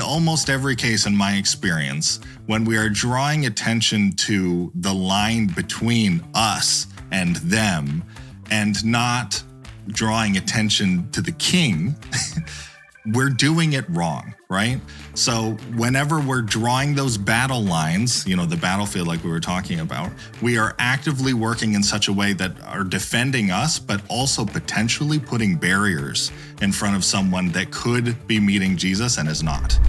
in almost every case, in my experience, when we are drawing attention to the line between us and them and not drawing attention to the king, we're doing it wrong, right? So whenever we're drawing those battle lines, the battlefield like we were talking about, we are actively working in such a way that are defending us, but also potentially putting barriers in front of someone that could be meeting Jesus and is not.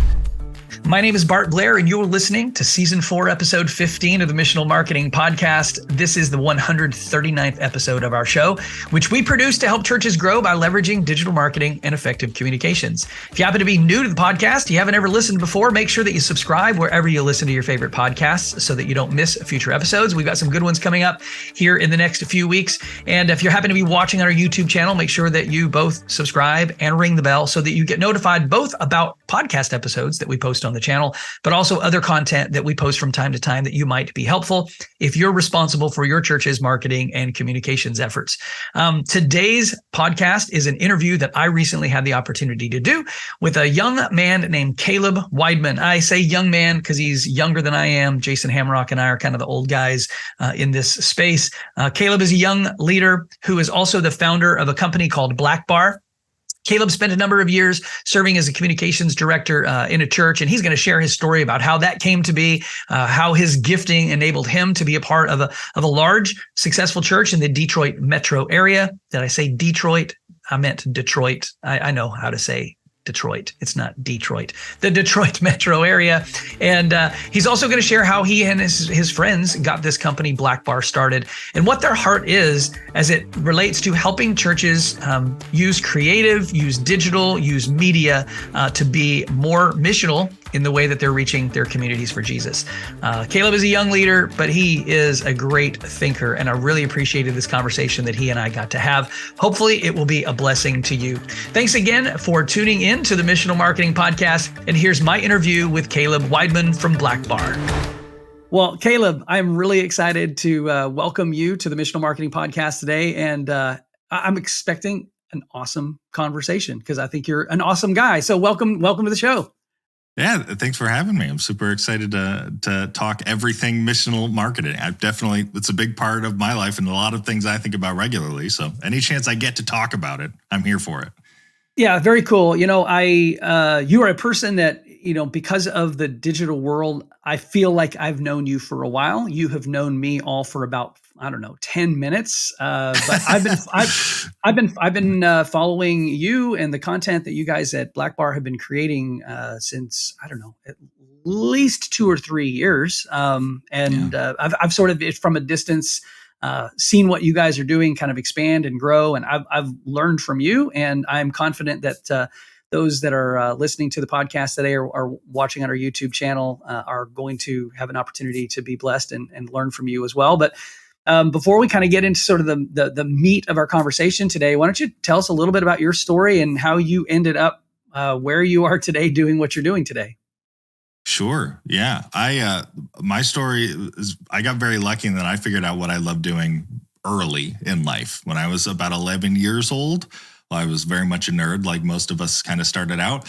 My name is Bart Blair, and you're listening to Season 4, Episode 15 of the Missional Marketing Podcast. This is the 139th episode of our show, which we produce to help churches grow by leveraging digital marketing and effective communications. If you happen to be new to the podcast, you haven't ever listened before, make sure that you subscribe wherever you listen to your favorite podcasts so that you don't miss future episodes. We've got some good ones coming up here in the next few weeks. And if you happen to be watching on our YouTube channel, make sure that you both subscribe and ring the bell so that you get notified both about podcast episodes that we post on the channel, but also other content that we post from time to time that you might be helpful if you're responsible for your church's marketing and communications efforts. Today's podcast is an interview that I recently had the opportunity to do with a young man named Caleb Weidman. I say young man because he's younger than I am. Jason Hamrock and I are kind of the old guys in this space. Caleb is a young leader who is also the founder of a company called Blackbar. Caleb spent a number of years serving as a communications director in a church, and he's going to share his story about how that came to be, how his gifting enabled him to be a part of a large, successful church in the Detroit metro area. Did I say Detroit? I meant Detroit. I know how to say Detroit. It's not Detroit, the Detroit metro area. And he's also going to share how he and his friends got this company Blackbar started and what their heart is as it relates to helping churches use creative, use digital, use media to be more missional in the way that they're reaching their communities for Jesus. Caleb is a young leader, but he is a great thinker, and I really appreciated this conversation that he and I got to have. Hopefully, it will be a blessing to you. Thanks again for tuning in to the Missional Marketing Podcast, and here's my interview with Caleb Weidman from Blackbar. Well, Caleb, I'm really excited to welcome you to the Missional Marketing Podcast today, and I'm expecting an awesome conversation because I think you're an awesome guy. So welcome to the show. Yeah, thanks for having me. I'm super excited to talk everything missional marketing. It's a big part of my life and a lot of things I think about regularly. So any chance I get to talk about it, I'm here for it. Yeah, very cool. You are a person that, because of the digital world, I feel like I've known you for a while. You have known me all for about 10 minutes. But I've been following you and the content that you guys at Blackbar have been creating since at least 2 or 3 years. I've sort of from a distance seen what you guys are doing kind of expand and grow, and I've learned from you, and I'm confident that those that are listening to the podcast today or watching on our YouTube channel are going to have an opportunity to be blessed and learn from you as well. But before we kind of get into sort of the meat of our conversation today, why don't you tell us a little bit about your story and how you ended up where you are today doing what you're doing today? Sure. Yeah. My story is I got very lucky in that I figured out what I love doing early in life. When I was about 11 years old, I was very much a nerd, like most of us kind of started out.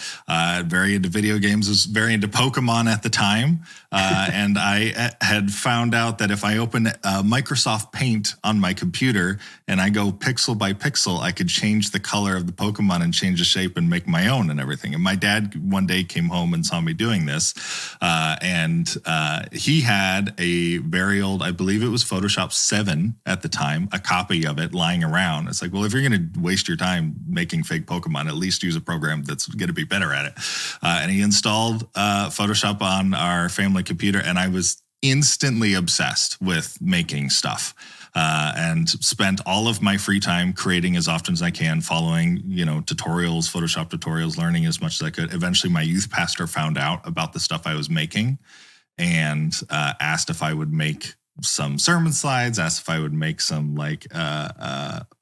Very into video games, was very into Pokemon at the time. And I had found out that if I open Microsoft Paint on my computer and I go pixel by pixel, I could change the color of the Pokemon and change the shape and make my own and everything. And my dad one day came home and saw me doing this. And he had a very old, I believe it was Photoshop 7 at the time, a copy of it lying around. It's like, well, if you're going to waste your time making fake Pokemon, at least use a program that's going to be better at it. And he installed Photoshop on our family computer, and I was instantly obsessed with making stuff and spent all of my free time creating as often as I can, following, tutorials, Photoshop tutorials, learning as much as I could. Eventually, my youth pastor found out about the stuff I was making and asked if I would make some sermon slides, asked if I would make some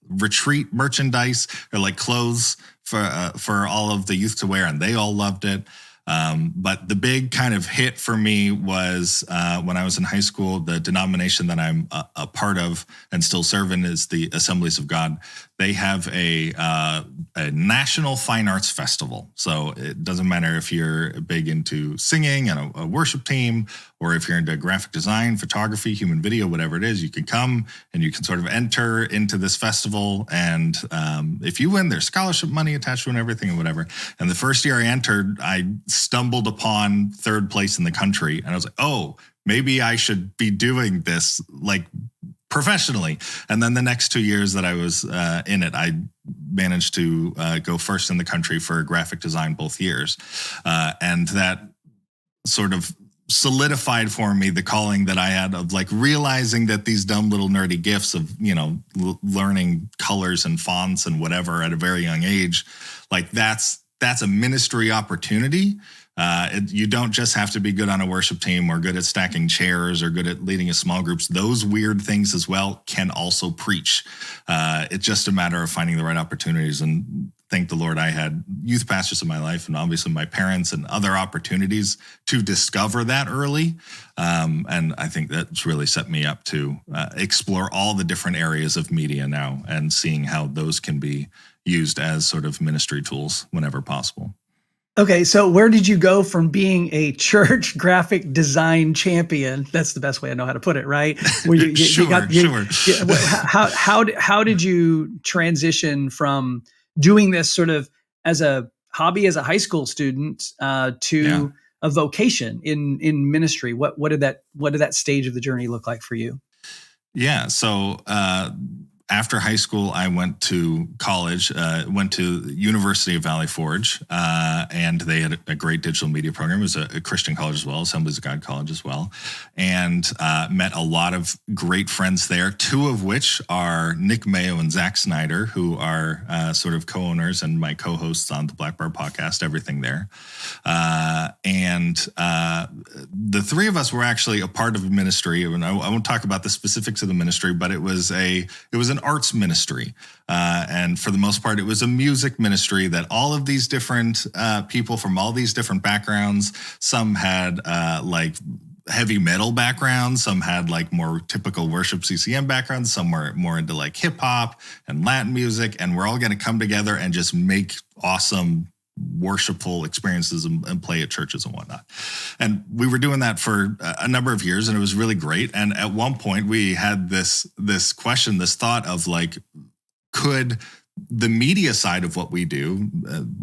retreat merchandise or like clothes for all of the youth to wear, and they all loved it. But the big kind of hit for me was when I was in high school. The denomination that I'm a part of and still serve in is the Assemblies of God. They have a a national fine arts festival. So it doesn't matter if you're big into singing and a worship team, or if you're into graphic design, photography, human video, whatever it is, you can come and you can sort of enter into this festival. And if you win, there's scholarship money attached to it and everything and whatever. And the first year I entered, I stumbled upon third place in the country. And I was like, oh, maybe I should be doing this like professionally. And then the next 2 years that I was in it, I managed to go first in the country for graphic design both years. And that sort of solidified for me the calling that I had of like realizing that these dumb little nerdy gifts of, learning colors and fonts and whatever at a very young age, like that's a ministry opportunity. You don't just have to be good on a worship team or good at stacking chairs or good at leading a small groups. Those weird things as well can also preach. It's just a matter of finding the right opportunities. And thank the Lord I had youth pastors in my life and obviously my parents and other opportunities to discover that early. And I think that's really set me up to explore all the different areas of media now and seeing how those can be used as sort of ministry tools whenever possible. Okay, so where did you go from being a church graphic design champion? That's the best way I know how to put it, right? Where Sure. How did you transition from doing this sort of as a hobby as a high school student to a vocation in ministry? What did that stage of the journey look like for you? Yeah, so after high school, I went to college, went to University of Valley Forge, and they had a great digital media program. It was a Christian college as well, Assemblies of God College as well, and met a lot of great friends there, two of which are Nick Mayo and Zach Snyder, who are sort of co-owners and my co-hosts on the Blackbar podcast, everything there. And the three of us were actually a part of a ministry, and I won't talk about the specifics of the ministry, but it was an arts ministry. And for the most part, it was a music ministry that all of these different people from all these different backgrounds, some had like heavy metal backgrounds, some had like more typical worship CCM backgrounds, some were more into like hip hop and Latin music. And we're all going to come together and just make awesome worshipful experiences and play at churches and whatnot. And we were doing that for a number of years, and it was really great. And at one point we had this question, this thought of like, could the media side of what we do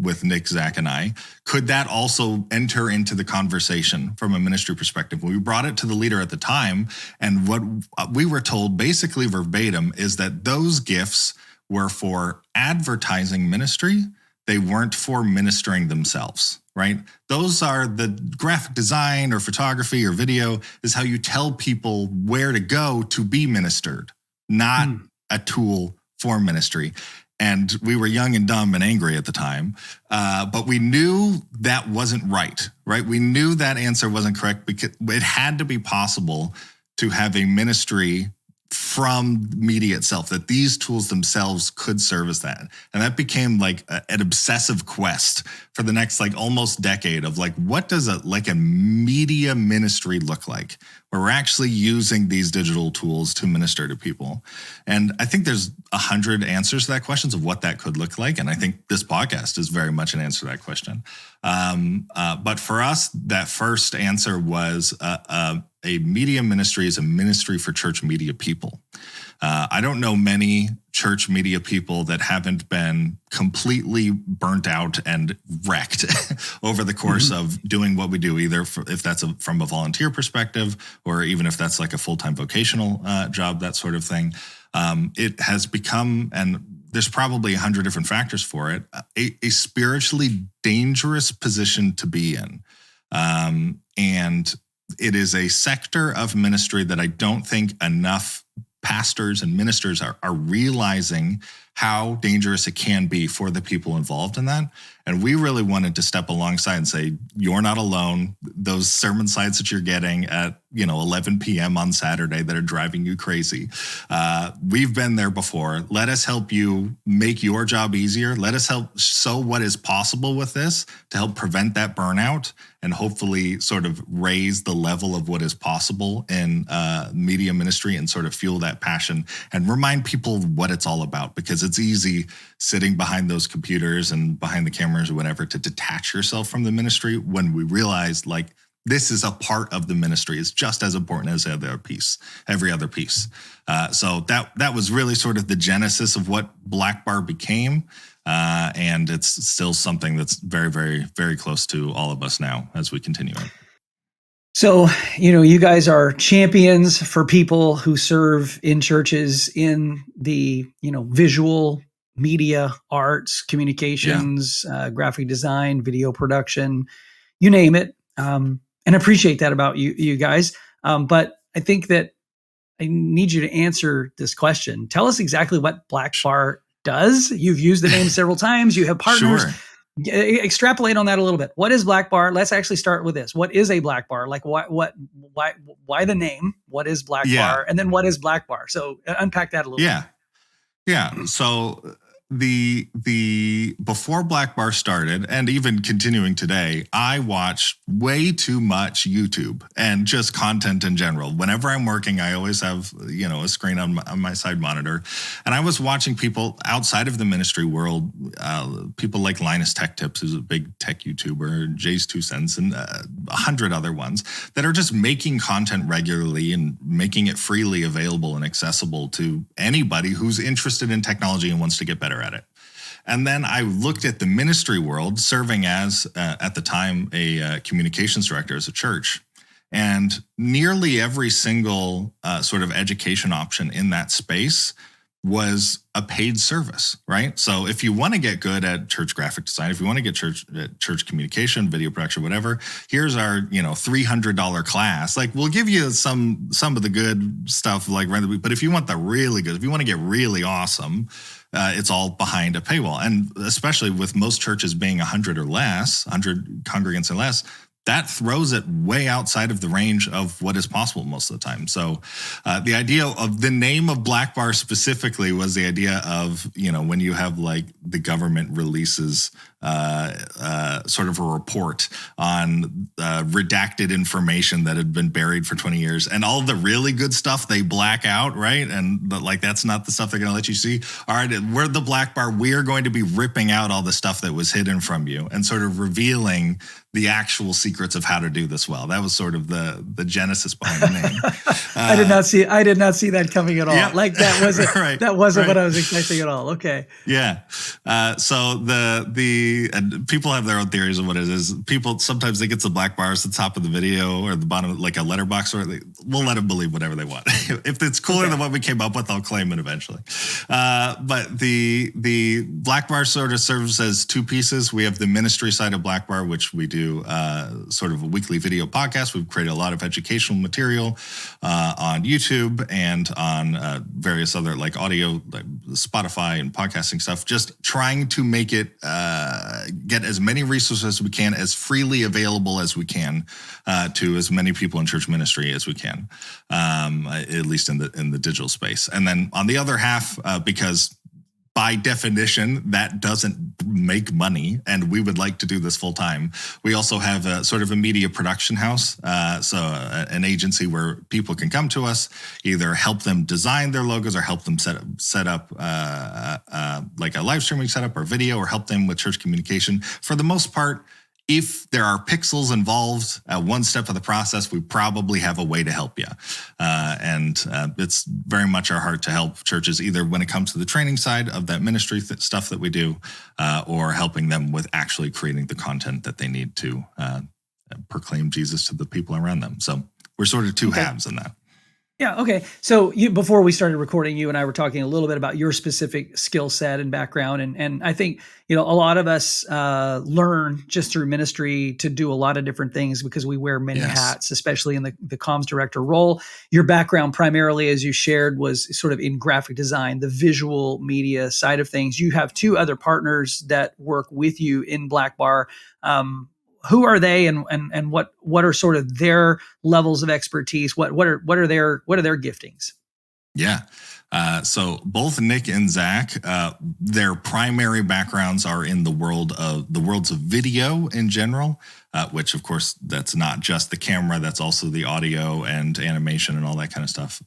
with Nick, Zach, and I, could that also enter into the conversation from a ministry perspective? We brought it to the leader at the time, and what we were told basically verbatim is that those gifts were for advertising ministry. They weren't for ministering themselves, right? Those are the graphic design or photography or video is how you tell people where to go to be ministered, not a tool for ministry. And we were young and dumb and angry at the time, but we knew that wasn't right? We knew that answer wasn't correct because it had to be possible to have a ministry from media itself, that these tools themselves could service that. And that became like an obsessive quest for the next like almost decade of like, what does a media ministry look like, where we're actually using these digital tools to minister to people? And I think there's 100 answers to that questions of what that could look like. And I think this podcast is very much an answer to that question. But for us, that first answer was a media ministry is a ministry for church media people. I don't know many church media people that haven't been completely burnt out and wrecked over the course of doing what we do, either if that's from a volunteer perspective, or even if that's like a full-time vocational job, that sort of thing. It has become, and there's probably 100 different factors for it, a spiritually dangerous position to be in. And it is a sector of ministry that I don't think enough pastors and ministers are realizing how dangerous it can be for the people involved in that. And we really wanted to step alongside and say, you're not alone. Those sermon slides that you're getting at 11 p.m. on Saturday that are driving you crazy, we've been there before. Let us help you make your job easier. Let us help show what is possible with this to help prevent that burnout and hopefully sort of raise the level of what is possible in media ministry and sort of fuel that passion and remind people what it's all about, because because it's easy sitting behind those computers and behind the cameras or whatever to detach yourself from the ministry when we realize like this is a part of the ministry. It's just as important as every other piece. So that was really sort of the genesis of what Blackbar became. And it's still something that's very, very, very close to all of us now as we continue it. So, you guys are champions for people who serve in churches in the, visual media, arts, communications, graphic design, video production, you name it. And appreciate that about you guys. But I think that I need you to answer this question. Tell us exactly what Blackbar does. You've used the name several times. You have partners. Sure. Extrapolate on that a little bit. What is Blackbar? Let's actually start with this. What is a Blackbar? Like why the name? What is Blackbar? Yeah. And then what is Blackbar? So unpack that a little bit. Yeah. So the before Blackbar started, and even continuing today, I watch way too much YouTube and just content in general. Whenever I'm working, I always have a screen on my side monitor, and I was watching people outside of the ministry world, people like Linus Tech Tips, who's a big tech YouTuber, Jay's 2 Cents, and 100 other ones that are just making content regularly and making it freely available and accessible to anybody who's interested in technology and wants to get better at it. And then I looked at the ministry world, serving as, at the time, a communications director as a church. And nearly every single sort of education option in that space was a paid service, right? So if you want to get good at church graphic design, if you want to get church communication, video production, whatever, here's our $300 class. Like we'll give you some of the good stuff, like but if you want the really good, if you want to get really awesome, it's all behind a paywall. And especially with most churches being 100 or less, 100 congregants or less, that throws it way outside of the range of what is possible most of the time. So the idea of the name of Blackbar specifically was the idea of, when you have like the government releases sort of a report on redacted information that had been buried for 20 years, and all the really good stuff they black out, right? And that's not the stuff they're going to let you see. All right, we're the Blackbar. We are going to be ripping out all the stuff that was hidden from you and sort of revealing the actual secrets of how to do this well. That was sort of the genesis behind the name. I did not see that coming at all. Yeah. Like that wasn't what I was expecting at all. Okay. Yeah. So and people have their own theories of what it is. People sometimes think it's the black bars at the top of the video or the bottom, like a letterbox, or we'll let them believe whatever they want. If it's cooler than what we came up with, I'll claim it eventually. But the Blackbar sort of serves as two pieces. We have the ministry side of Blackbar, which we do sort of a weekly video podcast. We've created a lot of educational material on YouTube and on various other like audio, like Spotify and podcasting stuff, just trying to make it get as many resources as we can, as freely available as we can to as many people in church ministry as we can, at least in the digital space. And then on the other half, because by definition, that doesn't make money, and we would like to do this full time, we also have a sort of a media production house. So an agency where people can come to us, either help them design their logos or help them set up like a live streaming setup or video, or help them with church communication. For the most part, if there are pixels involved at one step of the process, we probably have a way to help you. And it's very much our heart to help churches, either when it comes to the training side of that ministry stuff that we do, or helping them with actually creating the content that they need to proclaim Jesus to the people around them. So we're sort of two halves in that. Yeah. Okay. So before we started recording, you and I were talking a little bit about your specific skill set and background. And I think, a lot of us learn just through ministry to do a lot of different things because we wear many hats, especially in the comms director role. Your background primarily, as you shared, was sort of in graphic design, the visual media side of things. You have two other partners that work with you in Blackbar. Who are they, and what are sort of their levels of expertise? What are their giftings? Yeah. So both Nick and Zach, their primary backgrounds are in the worlds of video in general. which of course that's not just the camera, that's also the audio and animation and all that kind of stuff.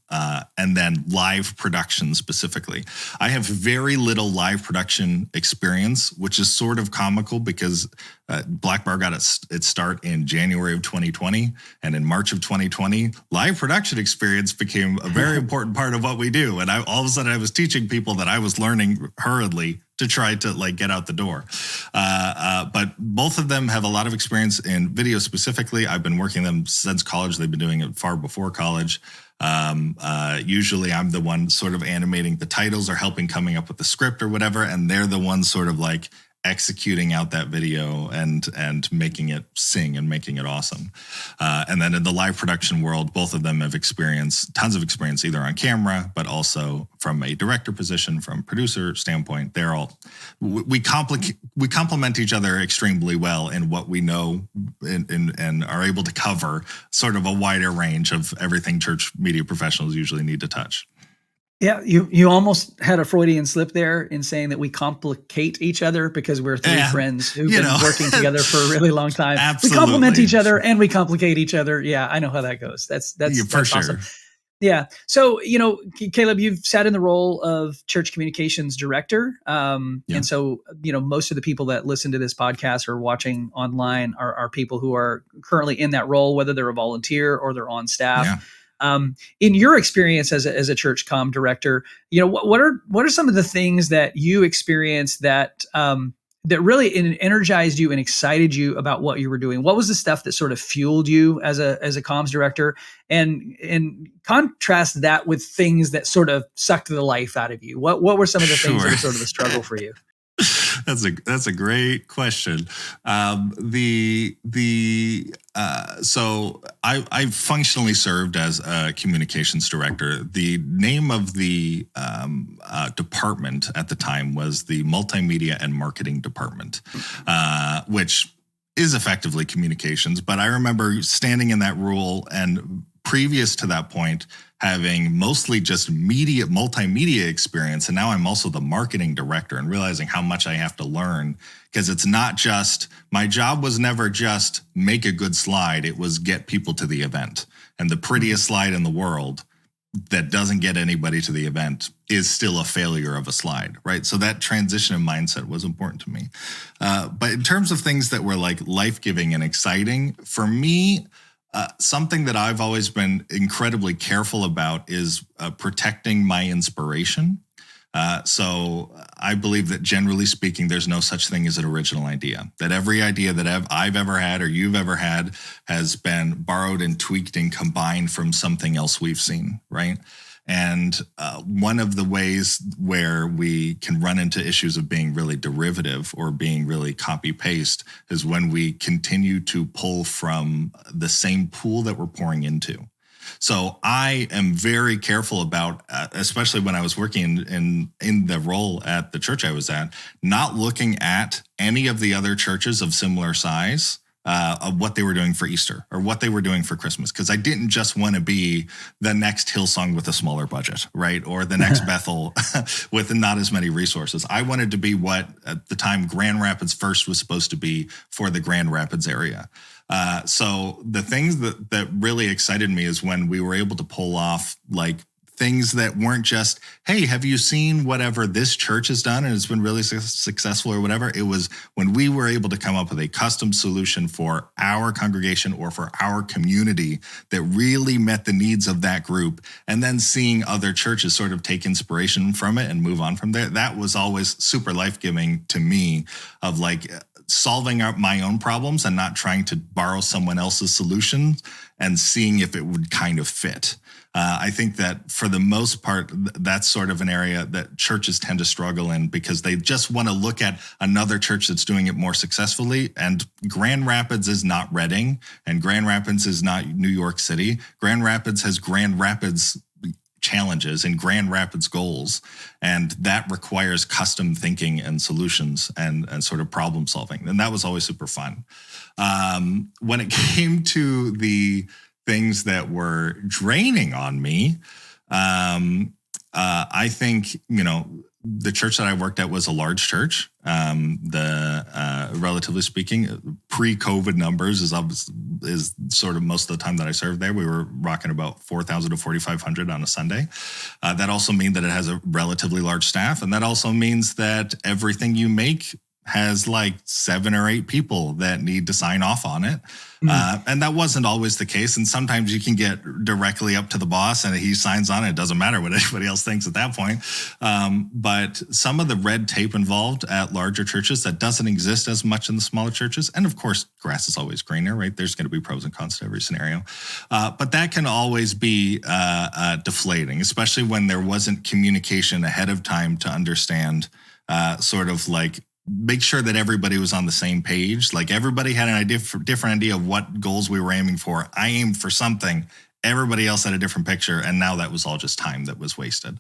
And then live production specifically. I have very little live production experience, which is sort of comical because Blackbar got its start in January of 2020. And in March of 2020, live production experience became a very important part of what we do. And all of a sudden I was teaching people that I was learning hurriedly to try to like get out the door. But both of them have a lot of experience in video specifically. I've been working them since college. They've been doing it far before college. Usually I'm the one sort of animating the titles or helping coming up with the script or whatever. And they're the ones sort of like executing out that video and making it sing and making it awesome. And then in the live production world, both of them have tons of experience either on camera, but also from a director position, from producer standpoint. We complement each other extremely well in what we know and are able to cover sort of a wider range of everything church media professionals usually need to touch. Yeah, you almost had a Freudian slip there in saying that we complicate each other because we're three friends who've been working together for a really long time. Absolutely. We complement each other and we complicate each other. Yeah, I know how that goes. That's for sure. Awesome. Yeah. So, Caleb, you've sat in the role of church communications director. And so, most of the people that listen to this podcast or watching online are people who are currently in that role, whether they're a volunteer or they're on staff. Yeah. In your experience as a church comm director, what are some of the things that you experienced that really energized you and excited you about what you were doing? What was the stuff that sort of fueled you as a comms director, and contrast that with things that sort of sucked the life out of you? What were some of the things that were sort of a struggle for you? That's a great question. So I functionally served as a communications director. The name of the department at the time was the Multimedia and Marketing Department, which is effectively communications. But I remember standing in that role and previous to that point, having mostly just multimedia experience. And now I'm also the marketing director and realizing how much I have to learn, because it's not just, my job was never just make a good slide. It was get people to the event. And the prettiest slide in the world that doesn't get anybody to the event is still a failure of a slide, right? So that transition in mindset was important to me. But in terms of things that were like life-giving and exciting, for me, something that I've always been incredibly careful about is protecting my inspiration. So I believe that generally speaking, there's no such thing as an original idea, that every idea that I've ever had or you've ever had has been borrowed and tweaked and combined from something else we've seen, right? And one of the ways where we can run into issues of being really derivative or being really copy-paste is when we continue to pull from the same pool that we're pouring into. So I am very careful about, especially when I was working in the role at the church I was at, not looking at any of the other churches of similar size of what they were doing for Easter or what they were doing for Christmas, because I didn't just want to be the next Hillsong with a smaller budget, right? Or the next Bethel with not as many resources. I wanted to be what at the time Grand Rapids First was supposed to be for the Grand Rapids area. So the things that really excited me is when we were able to pull off like things that weren't just, hey, have you seen whatever this church has done and it's been really successful or whatever. It was when we were able to come up with a custom solution for our congregation or for our community that really met the needs of that group, and then seeing other churches sort of take inspiration from it and move on from there. That was always super life-giving to me, of like solving out my own problems and not trying to borrow someone else's solutions and seeing if it would kind of fit. I think that for the most part, that's sort of an area that churches tend to struggle in because they just want to look at another church that's doing it more successfully. And Grand Rapids is not Reading, and Grand Rapids is not New York City. Grand Rapids has Grand Rapids challenges and Grand Rapids goals, and that requires custom thinking and solutions and sort of problem solving. And that was always super fun. When it came to the things that were draining on me, I think, the church that I worked at was a large church. Relatively speaking, pre-COVID numbers is sort of most of the time that I served there. We were rocking about 4,000 to 4,500 on a Sunday. That also means that it has a relatively large staff. And that also means that everything you make has like 7 or 8 people that need to sign off on it. And that wasn't always the case. And sometimes you can get directly up to the boss and he signs on it. It doesn't matter what anybody else thinks at that point. But some of the red tape involved at larger churches that doesn't exist as much in the smaller churches. And of course, grass is always greener, right? There's going to be pros and cons to every scenario. But that can always be deflating, especially when there wasn't communication ahead of time to understand sort of like, make sure that everybody was on the same page. Like everybody had an different idea of what goals we were aiming for. I aimed for something. Everybody else had a different picture. And now that was all just time that was wasted.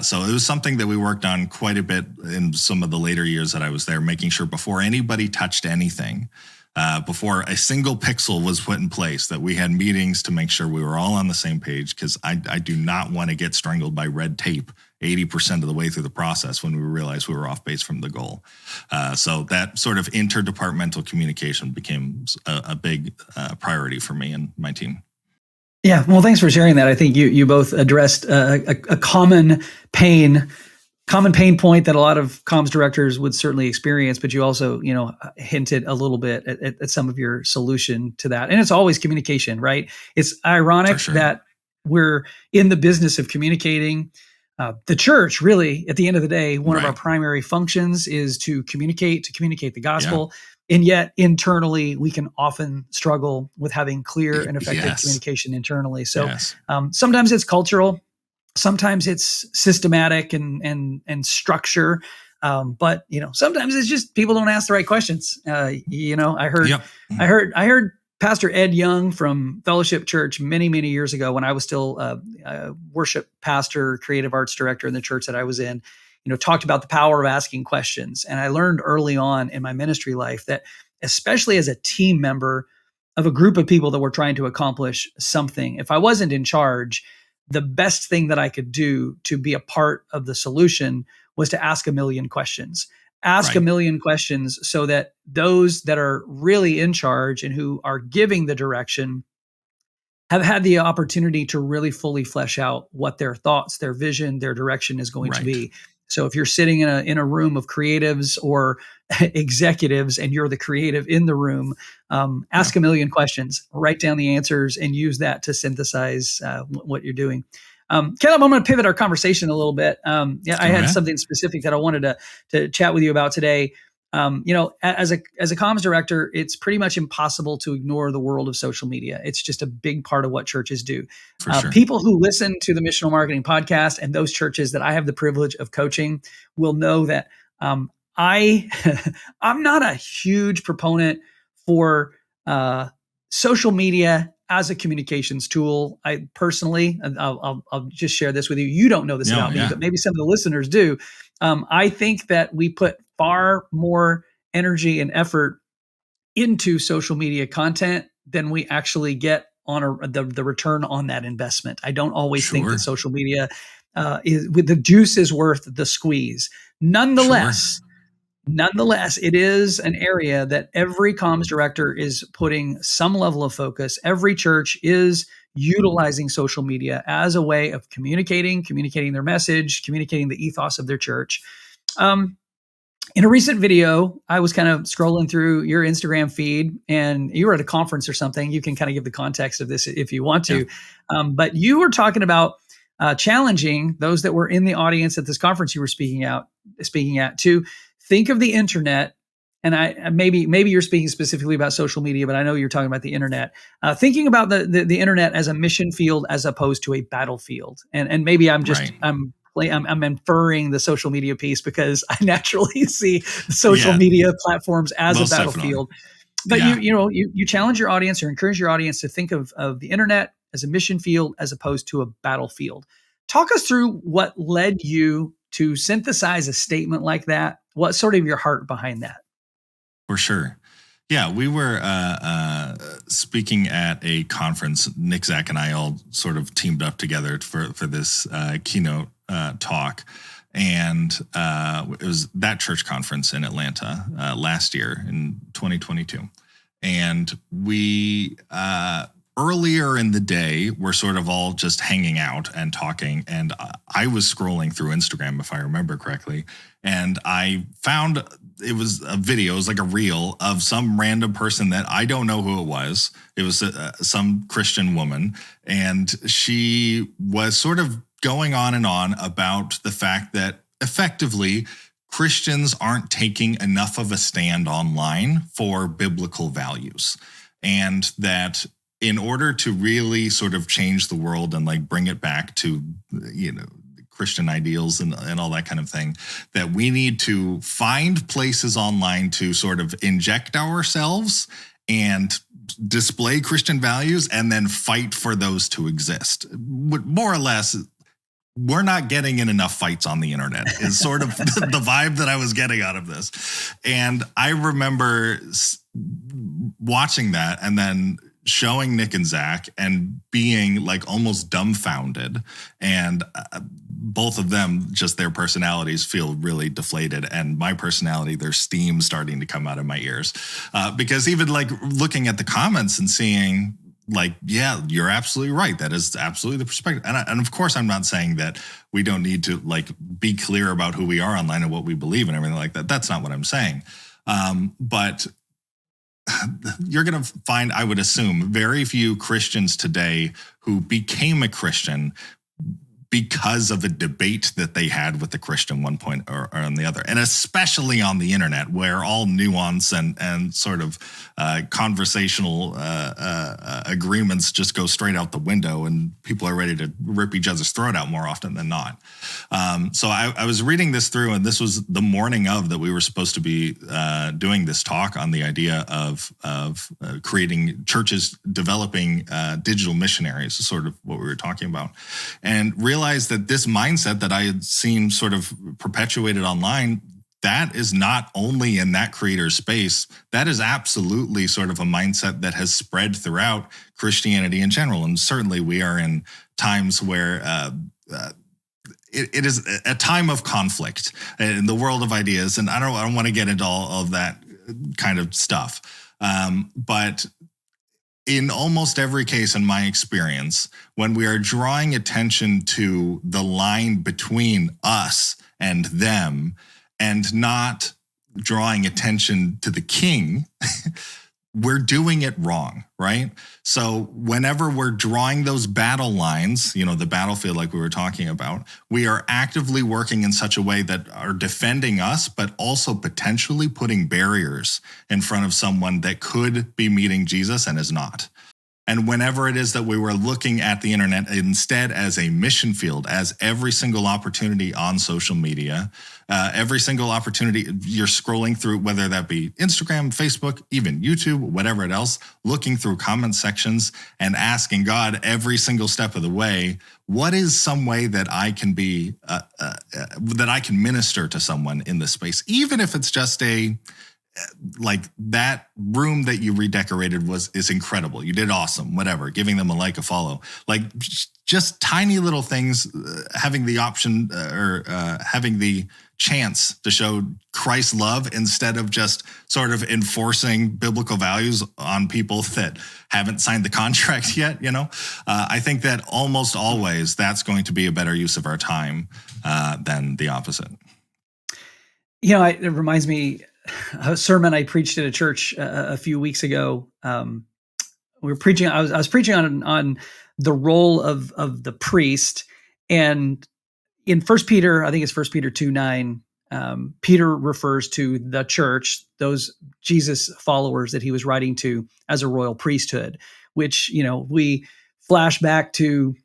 So it was something that we worked on quite a bit in some of the later years that I was there, making sure before anybody touched anything, before a single pixel was put in place, that we had meetings to make sure we were all on the same page. Because I do not want to get strangled by red tape 80% of the way through the process when we realized we were off base from the goal. So that sort of interdepartmental communication became a big priority for me and my team. Yeah, well, thanks for sharing that. I think you both addressed a common pain point that a lot of comms directors would certainly experience, but you also, hinted a little bit at some of your solution to that. And it's always communication, right? It's ironic that we're in the business of communicating. The church, really, at the end of the day, one of our primary functions is to communicate the gospel. Yeah. And yet internally, we can often struggle with having clear and effective communication internally. So sometimes it's cultural, sometimes it's systematic and structure. But sometimes it's just people don't ask the right questions. I heard Pastor Ed Young from Fellowship Church many, many years ago when I was still a worship pastor, creative arts director in the church that I was in, talked about the power of asking questions. And I learned early on in my ministry life that, especially as a team member of a group of people that were trying to accomplish something, if I wasn't in charge, the best thing that I could do to be a part of the solution was to ask a million questions. Ask a million questions so that those that are really in charge and who are giving the direction have had the opportunity to really fully flesh out what their thoughts, their vision, their direction is going to be. So if you're sitting in a room of creatives or executives and you're the creative in the room, ask a million questions, write down the answers, and use that to synthesize what you're doing. Caleb, I'm going to pivot our conversation a little bit. I had something specific that I wanted to chat with you about today. As a comms director, it's pretty much impossible to ignore the world of social media. It's just a big part of what churches do. People who listen to the Missional Marketing Podcast and those churches that I have the privilege of coaching will know that I'm not a huge proponent for social media as a communications tool. I personally, I'll just share this with you. You don't know this about me, but maybe some of the listeners do. I think that we put far more energy and effort into social media content than we actually get on the return on that investment. I don't always think that social media the juice is worth the squeeze. Nonetheless, it is an area that every comms director is putting some level of focus. Every church is utilizing social media as a way of communicating their message, communicating the ethos of their church. In a recent video, I was kind of scrolling through your Instagram feed, and you were at a conference or something. You can kind of give the context of this if you want to. But you were talking about challenging those that were in the audience at this conference you were speaking at to think of the internet. And maybe you're speaking specifically about social media, but I know you're talking about the internet. Thinking about the internet as a mission field as opposed to a battlefield. And maybe I'm inferring the social media piece because I naturally see social media platforms as a battlefield. But you challenge your audience or encourage your audience to think of the internet as a mission field as opposed to a battlefield. Talk us through what led you to synthesize a statement like that. What's sort of your heart behind that? For sure. Yeah, we were speaking at a conference. Nick, Zach, and I all sort of teamed up together for this keynote talk. And it was that church conference in Atlanta last year in 2022. And we earlier in the day, we're sort of all just hanging out and talking. And I was scrolling through Instagram, if I remember correctly, and I found it was a video, it was like a reel of some random person that I don't know who it was. It was some Christian woman, and she was sort of going on and on about the fact that effectively Christians aren't taking enough of a stand online for biblical values, and that in order to really sort of change the world and like bring it back to, Christian ideals and all that kind of thing, that we need to find places online to sort of inject ourselves and display Christian values and then fight for those to exist. More or less, we're not getting in enough fights on the internet is sort of the vibe that I was getting out of this. And I remember watching that and then showing Nick and Zach and being like almost dumbfounded. And both of them, just their personalities feel really deflated. And my personality, there's steam starting to come out of my ears. Because even like looking at the comments and seeing like, yeah, you're absolutely right. That is absolutely the perspective. And of course, I'm not saying that we don't need to like be clear about who we are online and what we believe and everything like that. That's not what I'm saying. But you're going to find, I would assume, very few Christians today who became a Christian because of a debate that they had with the Christian one point or on the other. And especially on the internet, where all nuance and sort of conversational agreements just go straight out the window and people are ready to rip each other's throat out more often than not. So I was reading this through, and this was the morning of that we were supposed to be doing this talk on the idea of creating churches, developing digital missionaries, is sort of what we were talking about. And realized that this mindset that I had seen sort of perpetuated online, that is not only in that creator space, that is absolutely sort of a mindset that has spread throughout Christianity in general. And certainly we are in times where it is a time of conflict in the world of ideas. And I don't want to get into all of that kind of stuff. But in almost every case, in my experience, when we are drawing attention to the line between us and them and not drawing attention to the king, we're doing it wrong, right? So whenever we're drawing those battle lines, the battlefield like we were talking about, we are actively working in such a way that are defending us, but also potentially putting barriers in front of someone that could be meeting Jesus and is not. And whenever it is that we were looking at the internet instead as a mission field, as every single opportunity on social media, every single opportunity you're scrolling through, whether that be Instagram, Facebook, even YouTube, whatever else, looking through comment sections and asking God every single step of the way, what is some way that I can be, that I can minister to someone in this space, even if it's just like that room that you redecorated is incredible. You did awesome, whatever, giving them a like, a follow, like just tiny little things, having the option or having the chance to show Christ's love instead of just sort of enforcing biblical values on people that haven't signed the contract yet. I think that almost always that's going to be a better use of our time than the opposite. It reminds me a sermon I preached at a church a few weeks ago. We were preaching. I was preaching on the role of the priest, and in 1 Peter, I think it's 1 Peter 2:9. Peter refers to the church, those Jesus followers that he was writing to, as a royal priesthood. Which we flash back to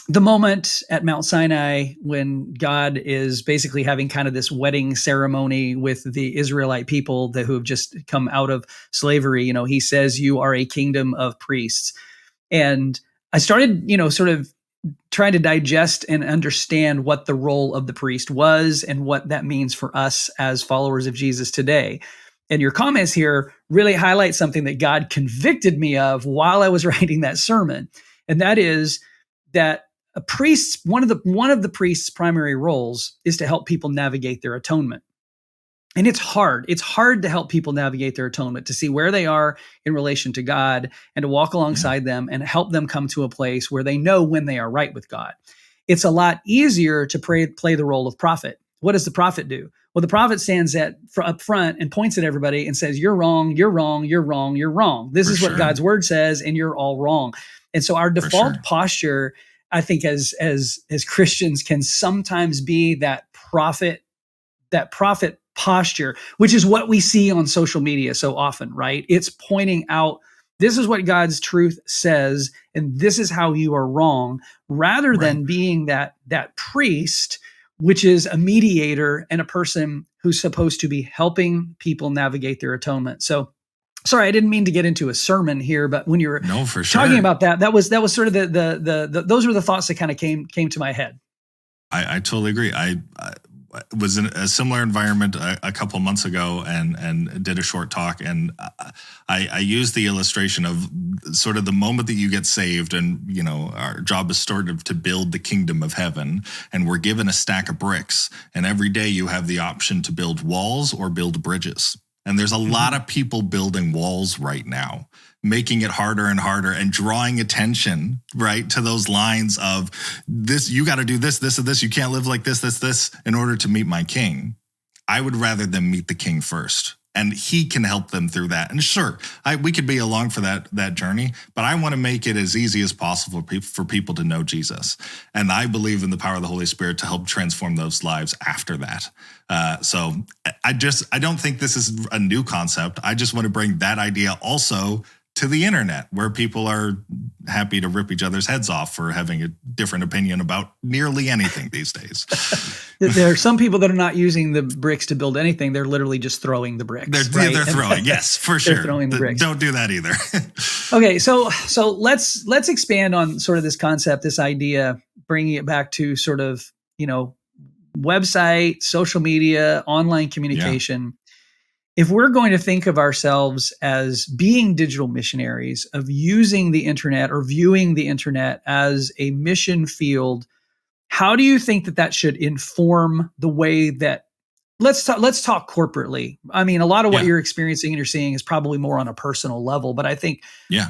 the moment at Mount Sinai when God is basically having kind of this wedding ceremony with the Israelite people who have just come out of slavery. He says, "You are a kingdom of priests." And I started, sort of trying to digest and understand what the role of the priest was and what that means for us as followers of Jesus today. And your comments here really highlight something that God convicted me of while I was writing that sermon. And that is that priests, one of the priests' primary roles is to help people navigate their atonement. And it's hard. It's hard to help people navigate their atonement, to see where they are in relation to God and to walk alongside them and help them come to a place where they know when they are right with God. It's a lot easier to play the role of prophet. What does the prophet do? Well, the prophet stands up front and points at everybody and says, you're wrong, you're wrong, you're wrong, you're wrong. This is what God's word says, and you're all wrong. And so our default posture, I think, as Christians, can sometimes be that prophet posture, which is what we see on social media so often, right? It's pointing out, this is what God's truth says, and this is how you are wrong, rather than being that priest, which is a mediator and a person who's supposed to be helping people navigate their atonement. So, sorry, I didn't mean to get into a sermon here, but when you were talking about that was sort of the those were the thoughts that kind of came to my head. I totally agree. I was in a similar environment a couple months ago and did a short talk. And I used the illustration of sort of the moment that you get saved, and, you know, our job is sort of to build the kingdom of heaven, and we're given a stack of bricks, and every day you have the option to build walls or build bridges. And there's a lot of people building walls right now, making it harder and harder and drawing attention, right, to those lines of this, you got to do this, this, and this. You can't live like this in order to meet my king. I would rather them meet the king first, and he can help them through that. And sure, we could be along for that journey, but I want to make it as easy as possible for people to know Jesus. And I believe in the power of the Holy Spirit to help transform those lives after that. So I don't think this is a new concept. I just want to bring that idea also to the internet, where people are happy to rip each other's heads off for having a different opinion about nearly anything these days. There are some people that are not using the bricks to build anything. They're literally just throwing the bricks. They're throwing, yes, for sure. They're throwing the bricks. Don't do that either. Okay, so let's expand on sort of this concept, this idea, bringing it back to sort of, you know, website, social media, online communication. Yeah. If we're going to think of ourselves as being digital missionaries, of using the internet or viewing the internet as a mission field, how do you think that should inform the way that, let's talk corporately. I mean, a lot of what you're experiencing and you're seeing is probably more on a personal level, but I think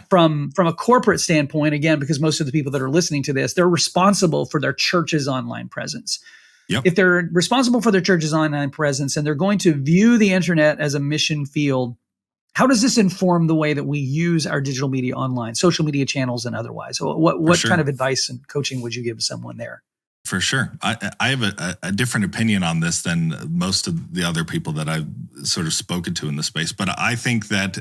from a corporate standpoint, again, because most of the people that are listening to this, they're responsible for their church's online presence. Yep. If they're responsible for their church's online presence and they're going to view the internet as a mission field, how does this inform the way that we use our digital media online, social media channels and otherwise? What kind of advice and coaching would you give someone there? For sure. I have a different opinion on this than most of the other people that I've sort of spoken to in the space. But I think that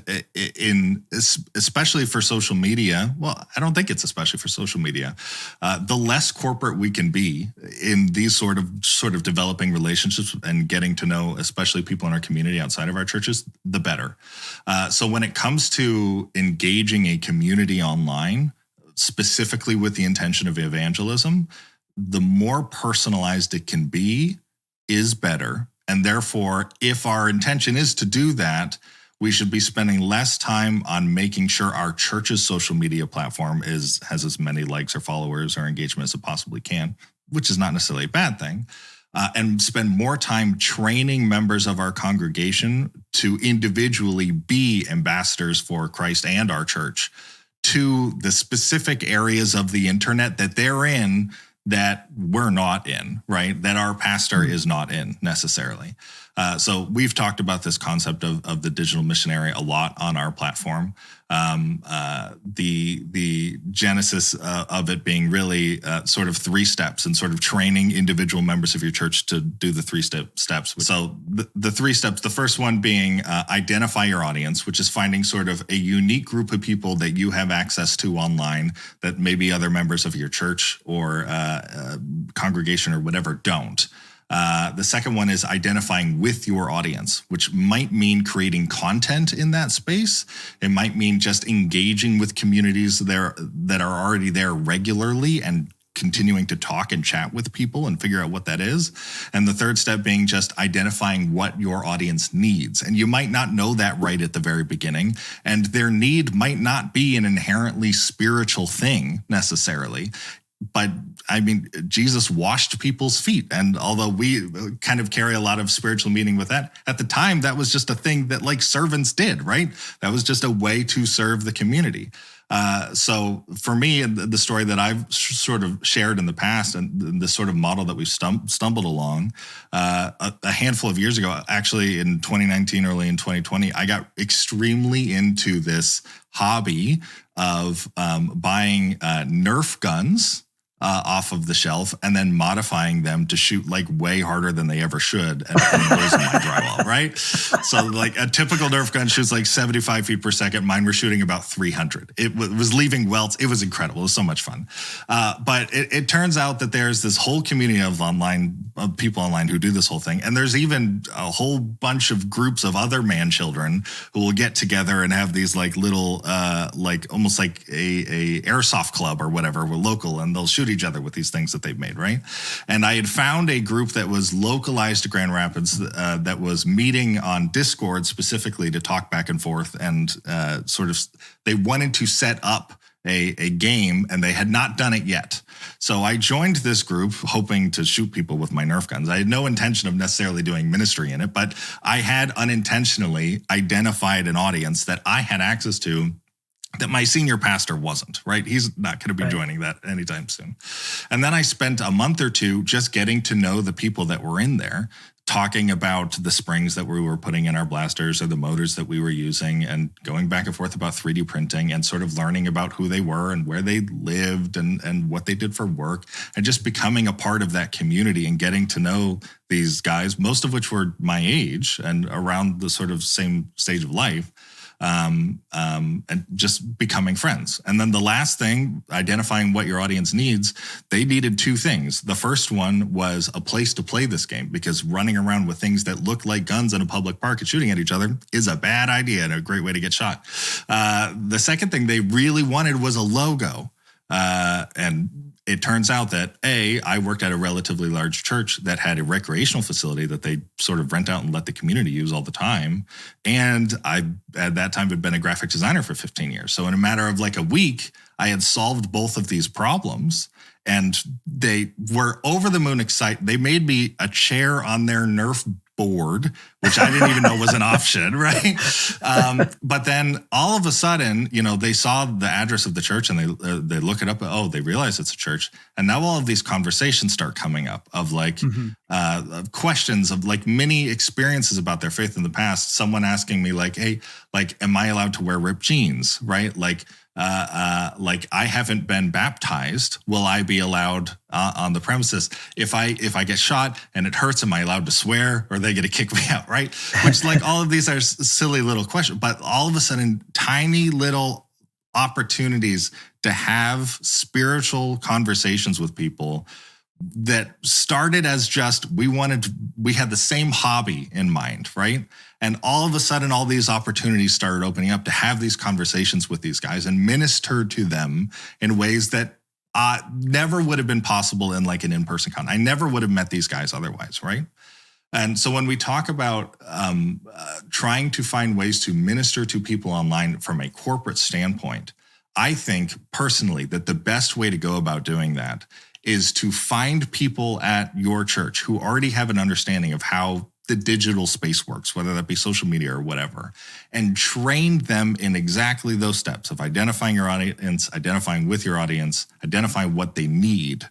especially for social media, well, I don't think it's especially for social media, the less corporate we can be in these sort of developing relationships and getting to know, especially people in our community outside of our churches, the better. So when it comes to engaging a community online, specifically with the intention of evangelism, the more personalized it can be is better. And therefore, if our intention is to do that, we should be spending less time on making sure our church's social media platform has as many likes or followers or engagement as it possibly can, which is not necessarily a bad thing, and spend more time training members of our congregation to individually be ambassadors for Christ and our church to the specific areas of the internet that they're in that we're not in, right? That our pastor is not in necessarily. So we've talked about this concept of the digital missionary a lot on our platform. The genesis of it being really sort of 3 steps and sort of training individual members of your church to do the 3 steps. So the 3 steps, the first one being identify your audience, which is finding sort of a unique group of people that you have access to online that maybe other members of your church or congregation or whatever don't. The second one is identifying with your audience, which might mean creating content in that space. It might mean just engaging with communities that are already there regularly and continuing to talk and chat with people and figure out what that is. And the third step being just identifying what your audience needs. And you might not know that right at the very beginning. And their need might not be an inherently spiritual thing necessarily. but I mean, Jesus washed people's feet. And although we kind of carry a lot of spiritual meaning with that, at the time, that was just a thing that like servants did, right? That was just a way to serve the community. So for me, the story that I've sort of shared in the past and the sort of model that we've stumbled along, a handful of years ago, actually in 2019, early in 2020, I got extremely into this hobby of buying Nerf guns off of the shelf and then modifying them to shoot like way harder than they ever should and putting holes in my drywall, right? So like a typical Nerf gun shoots like 75 feet per second. Mine were shooting about 300. It was leaving welts. It was incredible. It was so much fun. But it turns out that there's this whole community of people online who do this whole thing. And there's even a whole bunch of groups of other man children who will get together and have these like little, like almost like a airsoft club or whatever. We're local and they'll shoot each other with these things that they've made, right? And I had found a group that was localized to Grand Rapids that was meeting on Discord specifically to talk back and forth and sort of, they wanted to set up a game and they had not done it yet. So I joined this group hoping to shoot people with my Nerf guns. I had no intention of necessarily doing ministry in it, but I had unintentionally identified an audience that I had access to that my senior pastor wasn't, right? He's not going to be joining that anytime soon. And then I spent a month or two just getting to know the people that were in there, talking about the springs that we were putting in our blasters or the motors that we were using and going back and forth about 3D printing and sort of learning about who they were and where they lived and what they did for work and just becoming a part of that community and getting to know these guys, most of which were my age and around the sort of same stage of life. And just becoming friends. And then the last thing, identifying what your audience needs, they needed two things. The first one was a place to play this game because running around with things that look like guns in a public park and shooting at each other is a bad idea and a great way to get shot. The second thing they really wanted was a logo. And it turns out that I worked at a relatively large church that had a recreational facility that they sort of rent out and let the community use all the time. And I, at that time, had been a graphic designer for 15 years. So in a matter of like a week, I had solved both of these problems and they were over the moon excited. They made me a chair on their Nerf board, which I didn't even know was an option, right? But then all of a sudden, they saw the address of the church and they look it up. Oh, they realize it's a church. And now all of these conversations start coming up of like questions of like many experiences about their faith in the past. Someone asking me like, hey, like, am I allowed to wear ripped jeans, right? Like I haven't been baptized. Will I be allowed on the premises? If I get shot and it hurts, am I allowed to swear or are they going to kick me out? Right. Which like all of these are silly little questions, but all of a sudden tiny little opportunities to have spiritual conversations with people that started as just, we had the same hobby in mind. Right. And all of a sudden, all these opportunities started opening up to have these conversations with these guys and minister to them in ways that never would have been possible in like an in-person con. I never would have met these guys otherwise, right? And so when we talk about trying to find ways to minister to people online from a corporate standpoint, I think personally that the best way to go about doing that is to find people at your church who already have an understanding of how the digital space works, whether that be social media or whatever, and train them in exactly those steps of identifying your audience, identifying with your audience, identifying what they need.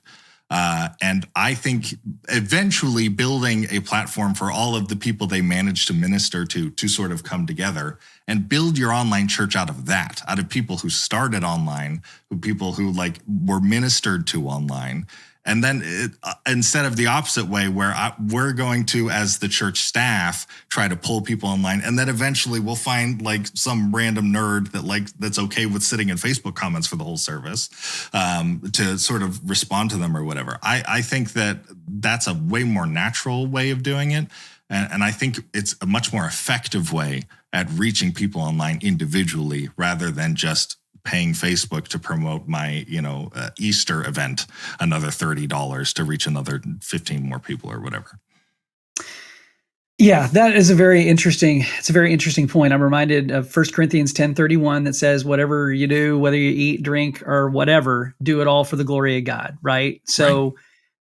And I think eventually building a platform for all of the people they manage to minister to sort of come together and build your online church out of that, out of people who started online, people who like were ministered to online. And then instead of the opposite way where we're going to, as the church staff, try to pull people online. And then eventually we'll find like some random nerd that's okay with sitting in Facebook comments for the whole service to sort of respond to them or whatever. I think that's a way more natural way of doing it. And I think it's a much more effective way at reaching people online individually rather than just paying Facebook to promote my, Easter event, another $30 to reach another 15 more people or whatever. Yeah, that is it's a very interesting point. I'm reminded of 1 Corinthians 10:31 that says, whatever you do, whether you eat, drink, or whatever, do it all for the glory of God, right? Right. So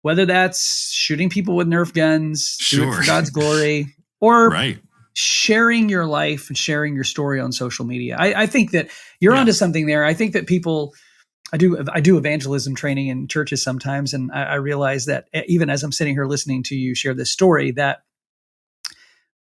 whether that's shooting people with Nerf guns, do it Sure. for God's glory, or Right. sharing your life and sharing your story on social media. I think that you're onto something there. I think that people, I do evangelism training in churches sometimes, and I realize that even as I'm sitting here listening to you share this story, that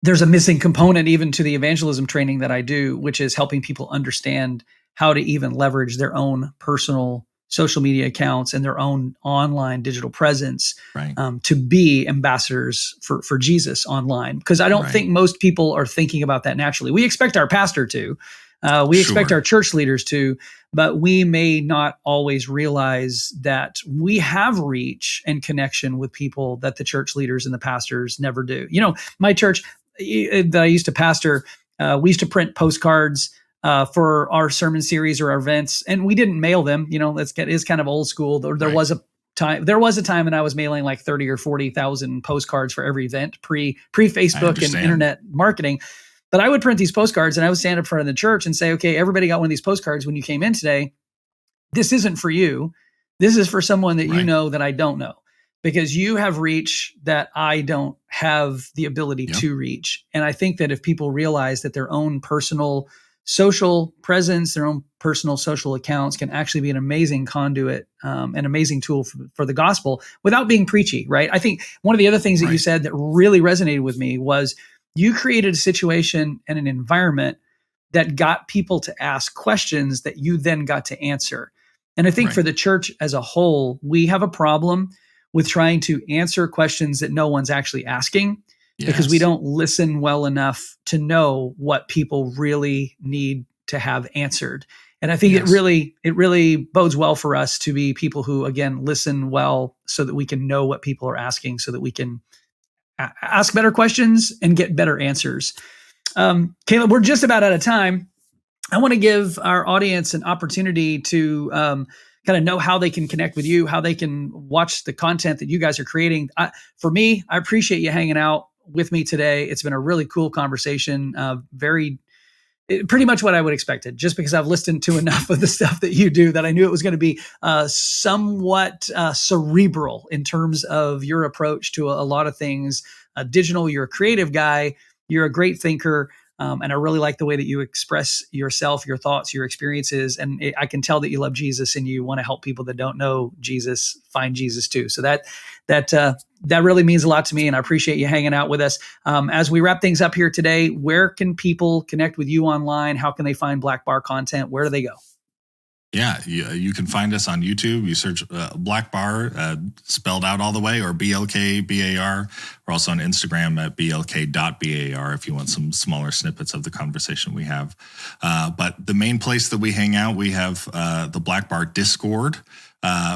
there's a missing component even to the evangelism training that I do, which is helping people understand how to even leverage their own personal social media accounts and their own online digital presence Right. To be ambassadors for Jesus online. Because I don't think most people are thinking about that naturally. We expect our pastor to, we expect our church leaders to, but we may not always realize that we have reach and connection with people that the church leaders and the pastors never do. You know, my church that I used to pastor, we used to print postcards for our sermon series or our events, and we didn't mail them. You know, it's kind of old school. There was a time when I was mailing like 30 or 40,000 postcards for every event pre Facebook and internet marketing. But I would print these postcards and I would stand up in front of the church and say, okay, everybody got one of these postcards when you came in today. This isn't for you. This is for someone that you know that I don't know, because you have reach that I don't have the ability to reach. And I think that if people realize that their own personal social presence, their own personal social accounts can actually be an amazing conduit, an amazing tool for the gospel without being preachy, right? I think one of the other things that you said that really resonated with me was you created a situation and an environment that got people to ask questions that you then got to answer. And I think for the church as a whole, we have a problem with trying to answer questions that no one's actually asking because we don't listen well enough to know what people really need to have answered. And I think it really bodes well for us to be people who, again, listen well so that we can know what people are asking, so that we can ask better questions and get better answers. Caleb, we're just about out of time. I want to give our audience an opportunity to kind of know how they can connect with you, how they can watch the content that you guys are creating. For me, I appreciate you hanging out with me today. It's been a really cool conversation, pretty much what I would expected, just because I've listened to enough of the stuff that you do that I knew it was going to be somewhat cerebral in terms of your approach to a lot of things. Digital, you're a creative guy, you're a great thinker. And I really like the way that you express yourself, your thoughts, your experiences. And I can tell that you love Jesus and you want to help people that don't know Jesus find Jesus too. So that really means a lot to me. And I appreciate you hanging out with us. As we wrap things up here today, where can people connect with you online? How can they find Blackbar content? Where do they go? Yeah, you can find us on YouTube. You search Blackbar, spelled out all the way, or BLKBAR. We're also on Instagram at BLK.BAR if you want some smaller snippets of the conversation we have. But the main place that we hang out, we have the Blackbar Discord,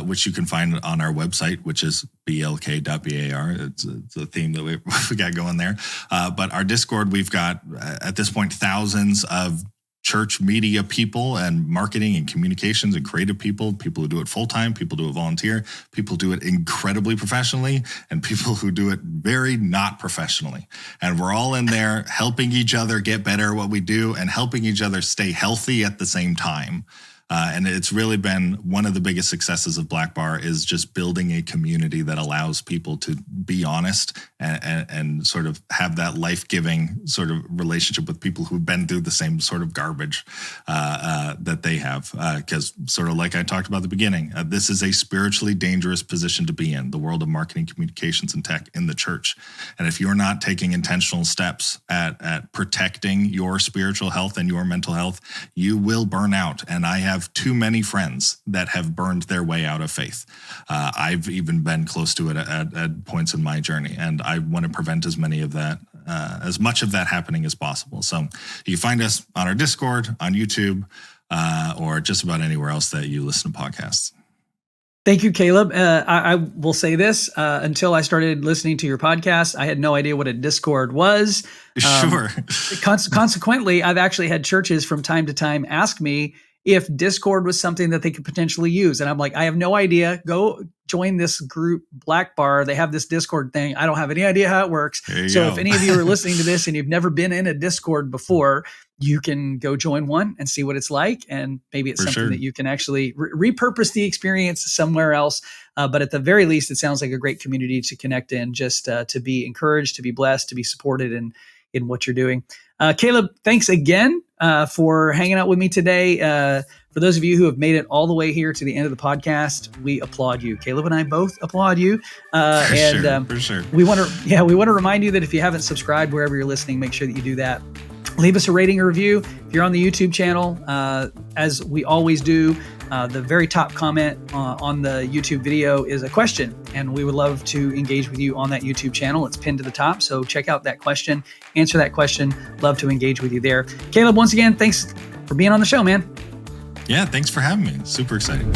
which you can find on our website, which is BLK.BAR. It's a theme that we got going there. But our Discord, we've got, at this point, thousands of church media people and marketing and communications and creative people who do it full-time, people do it volunteer, people do it incredibly professionally, and people who do it very not professionally. And we're all in there helping each other get better at what we do and helping each other stay healthy at the same time. And it's really been one of the biggest successes of Blackbar is just building a community that allows people to be honest and sort of have that life-giving sort of relationship with people who've been through the same sort of garbage that they have. Because sort of like I talked about at the beginning, this is a spiritually dangerous position to be in, the world of marketing, communications, and tech in the church. And if you're not taking intentional steps at protecting your spiritual health and your mental health, you will burn out. And I have too many friends that have burned their way out of faith. I've even been close to it at points in my journey, and I want to prevent as much of that happening as possible. So you can find us on our Discord, on YouTube, or just about anywhere else that you listen to podcasts. Thank you, Caleb. I will say this, until I started listening to your podcast, I had no idea what a Discord was. Sure. Consequently, I've actually had churches from time to time ask me, if Discord was something that they could potentially use. And I'm like, I have no idea. Go join this group, Blackbar. They have this Discord thing. I don't have any idea how it works. So if any of you are listening to this and you've never been in a Discord before, you can go join one and see what it's like. And maybe it's something that you can actually repurpose the experience somewhere else. But at the very least, it sounds like a great community to connect in, just to be encouraged, to be blessed, to be supported in what you're doing. Caleb, thanks again for hanging out with me today. For those of you who have made it all the way here to the end of the podcast, we applaud you. Caleb and I both applaud you. For sure. We want to remind you that if you haven't subscribed wherever you're listening, make sure that you do that. Leave us a rating or review. If you're on the YouTube channel, as we always do, the very top comment on the YouTube video is a question, and we would love to engage with you on that YouTube channel. It's pinned to the top, so check out that question, answer that question. Love to engage with you there. Caleb, once again, thanks for being on the show, man. Yeah, thanks for having me. Super exciting.